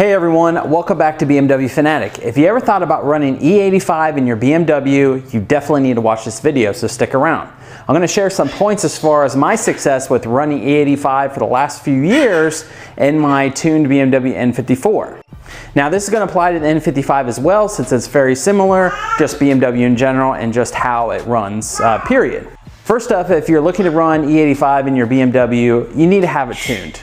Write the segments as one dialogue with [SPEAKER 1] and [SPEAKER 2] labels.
[SPEAKER 1] Hey everyone, welcome back to BMW Fanatic. If you ever thought about running E85 in your BMW, you definitely need to watch this video, so stick around. I'm going to share some points as far as my success with running E85 for the last few years in my tuned BMW N54. Now this is going to apply to the N55 as well, since it's very similar, just BMW in general and just how it runs, period. First up, if you're looking to run E85 in your BMW, you need to have it tuned,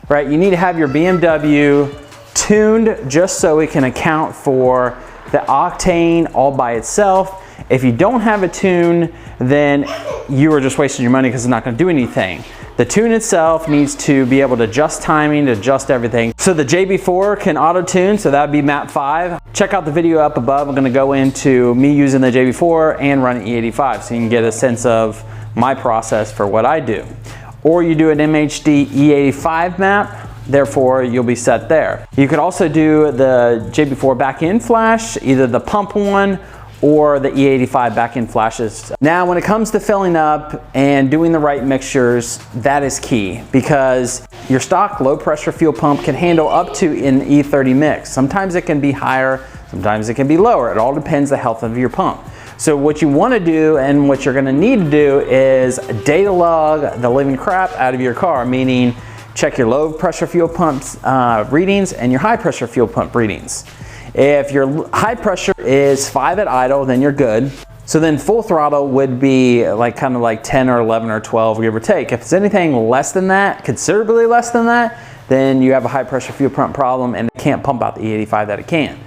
[SPEAKER 1] right? You need to have your BMW tuned just so it can account for the octane all by itself. If you don't have a tune, then you are just wasting your money because it's not going to do anything. The tune itself needs to be able to adjust timing, to adjust everything. So the JB4 can auto tune, so that would be map 5. Check out the video up above. I'm going to go into me using the JB4 and running E85 so you can get a sense of my process for what I do. Or you do an MHD E85 map. Therefore, you'll be set there. You could also do the JB4 back-end flash, either the pump one or the E85 back-end flashes. Now, when it comes to filling up and doing the right mixtures, that is key because your stock low pressure fuel pump can handle up to an E30 mix. Sometimes it can be higher, sometimes it can be lower. It all depends on the health of your pump. So what you want to do and what you're going to need to do is data log the living crap out of your car, meaning check your low pressure fuel pumps readings and your high pressure fuel pump readings. If your high pressure is 5 at idle, then you're good. So then full throttle would be like kind of like 10 or 11 or 12, give or take. If it's anything less than that, considerably less than that, then you have a high pressure fuel pump problem and it can't pump out the E85 that it can.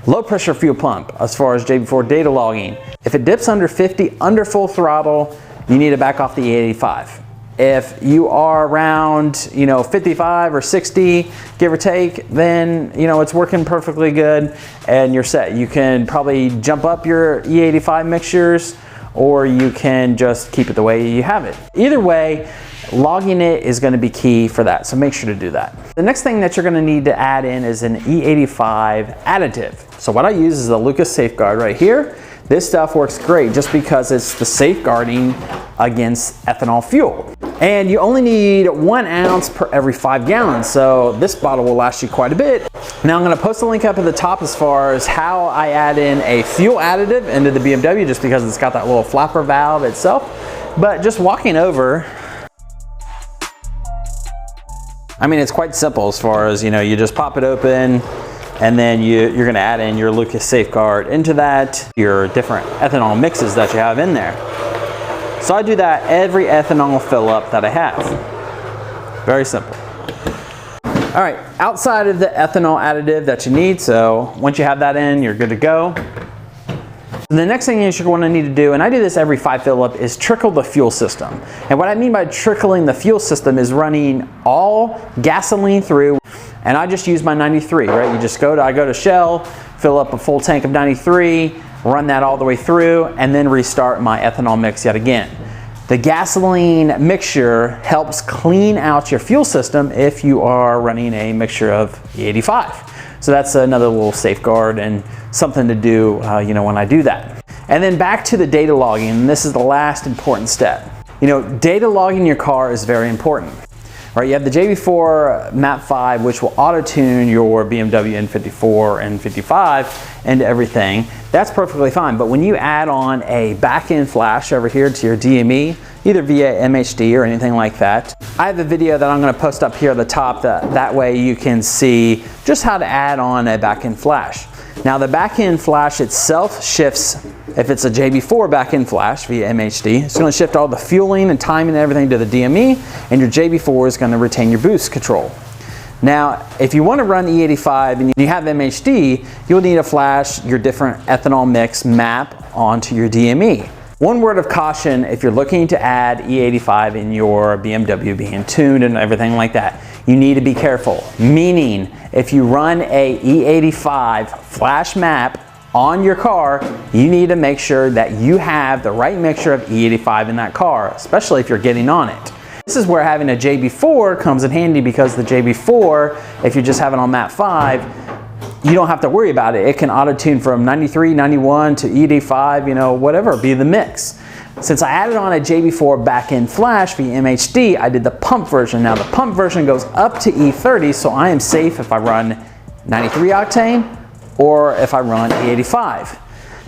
[SPEAKER 1] Low pressure fuel pump, as far as JB4 data logging, if it dips under 50, under full throttle, you need to back off the E85. If you are around, 55 or 60, give or take, then, it's working perfectly good and you're set. You can probably jump up your E85 mixtures or you can just keep it the way you have it. Either way, logging it is going to be key for that, so make sure to do that. The next thing that you're going to need to add in is an E85 additive. So what I use is the Lucas Safeguard right here. This stuff works great just because it's the safeguarding against ethanol fuel. And you only need 1 ounce per every 5 gallons, so this bottle will last you quite a bit. Now I'm going to post a link up at the top as far as how I add in a fuel additive into the BMW just because it's got that little flapper valve itself. But just walking over, it's quite simple as far as, you just pop it open and then you're going to add in your Lucas Safeguard into that, your different ethanol mixes that you have in there. So I do that every ethanol fill up that I have. Very simple. All right, outside of the ethanol additive that you need, so once you have that in, you're good to go. The next thing you're going to need to do, and I do this every 5 fill up, is trickle the fuel system. And what I mean by trickling the fuel system is running all gasoline through, and I just use my 93, right? I go to Shell, fill up a full tank of 93, run that all the way through, and then restart my ethanol mix yet again. The gasoline mixture helps clean out your fuel system if you are running a mixture of E85. So that's another little safeguard and something to do, when I do that. And then back to the data logging, and this is the last important step. Data logging your car is very important. Right, you have the JB4 Map 5, which will auto-tune your BMW N54 and N55 and everything. That's perfectly fine, but when you add on a back-end flash over here to your DME, either via MHD or anything like that, I have a video that I'm going to post up here at the top, that way you can see just how to add on a back-end flash. Now the back-end flash itself shifts, if it's a JB4 back-end flash via MHD, it's going to shift all the fueling and timing and everything to the DME, and your JB4 is going to retain your boost control. Now, if you want to run E85 and you have MHD, you'll need to flash your different ethanol mix map onto your DME. One word of caution if you're looking to add E85 in your BMW being tuned and everything like that, you need to be careful. Meaning, if you run a E85 flash map on your car, you need to make sure that you have the right mixture of E85 in that car, especially if you're getting on it. This is where having a JB4 comes in handy because the JB4, if you just have it on map 5, you don't have to worry about it. It can auto-tune from 93, 91 to E85, whatever, be the mix. Since I added on a JB4 back-end flash via MHD, I did the pump version. Now the pump version goes up to E30, so I am safe if I run 93 octane or if I run E85.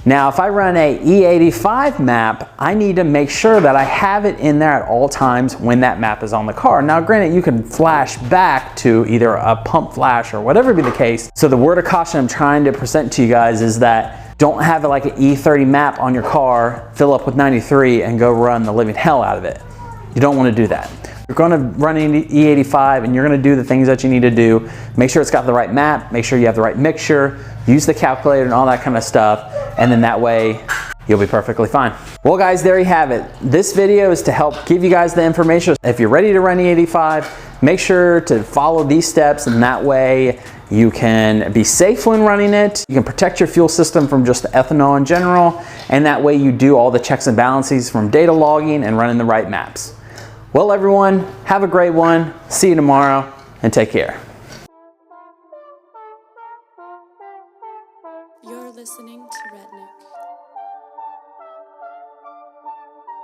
[SPEAKER 1] Now, if I run a E85 map, I need to make sure that I have it in there at all times when that map is on the car. Now, granted, you can flash back to either a pump flash or whatever be the case. So the word of caution I'm trying to present to you guys is that don't have it like an E30 map on your car, fill up with 93 and go run the living hell out of it. You don't want to do that. You're going to run E85 and you're going to do the things that you need to do. Make sure it's got the right map, make sure you have the right mixture, use the calculator and all that kind of stuff, and then that way you'll be perfectly fine. Well guys, there you have it. This video is to help give you guys the information. If you're ready to run E85, make sure to follow these steps, and that way you can be safe when running it. You can protect your fuel system from just ethanol in general, and that way you do all the checks and balances from data logging and running the right maps. Well everyone, have a great one. See you tomorrow and take care.
[SPEAKER 2] You're listening to Retnick.